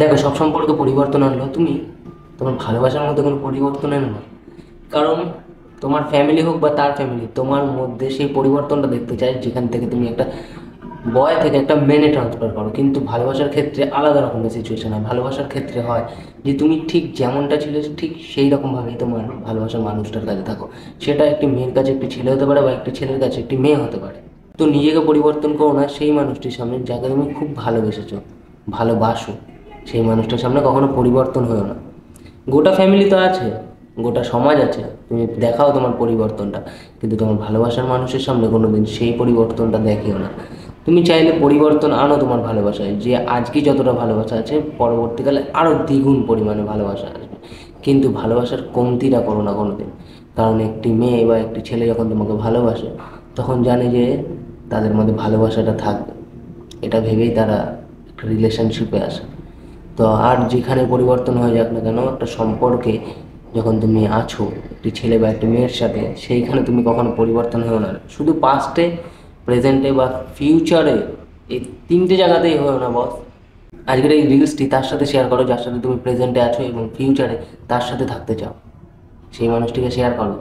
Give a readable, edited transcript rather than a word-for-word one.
দেখো, সব সম্পর্কে পরিবর্তন আনলেও তুমি তোমার ভালোবাসার মধ্যে কোনো পরিবর্তন এনো না। কারণ তোমার ফ্যামিলি হোক বা তার ফ্যামিলি তোমার মধ্যে সেই পরিবর্তনটা দেখতে চায়, যেখান থেকে তুমি একটা বয় থেকে একটা মেনে ট্রান্সফার করো। কিন্তু ভালোবাসার ক্ষেত্রে আলাদা রকমের সিচুয়েশন হয়। ভালোবাসার ক্ষেত্রে হয় যে তুমি ঠিক যেমনটা ছিলে ঠিক সেই রকমভাবেই তোমার ভালোবাসার মানুষটার কাছে থাকো। সেটা একটি মেয়ের কাছে একটি ছেলে হতে পারে বা একটি ছেলের কাছে একটি মেয়ে হতে পারে। তো নিজেকে পরিবর্তন করো না সেই মানুষটির সামনে যাকে তুমি খুব ভালোবেসেছো, ভালোবাসো, সেই মানুষটার সামনে কখনো পরিবর্তন হয়েও না। গোটা ফ্যামিলি তো আছে, গোটা সমাজ আছে, তুমি দেখাও তোমার পরিবর্তনটা, কিন্তু তোমার ভালোবাসার মানুষের সামনে কোনো দিন সেই পরিবর্তনটা দেখিও না। তুমি চাইলে পরিবর্তন আনো তোমার ভালোবাসায়, যে আজকে যতটা ভালোবাসা আছে পরবর্তীকালে আরও দ্বিগুণ পরিমাণে ভালোবাসা আসবে। কিন্তু ভালোবাসার কমতিটা করো না কোনো দিন। কারণ একটি মেয়ে বা একটি ছেলে যখন তোমাকে ভালোবাসে তখন জানে যে তাদের মধ্যে ভালোবাসাটা থাকবে, এটা ভেবেই তারা একটা রিলেশনশিপে আসে। তো আর যেখানে পরিবর্তন হয়ে যাক না কেন, একটা সম্পর্কে যখন তুমি আছো একটি ছেলে বা একটি মেয়ের সাথে, সেইখানে তুমি কখনো পরিবর্তন হও না। শুধু পাস্টে, প্রেজেন্টে বা ফিউচারে, এই তিনটে জায়গাতেই হও না বস। আজকের এই রিলসটি তার সাথে শেয়ার করো যার সাথে তুমি প্রেজেন্টে আছো এবং ফিউচারে তার সাথে থাকতে চাও। সেই মানুষটিকে শেয়ার করো।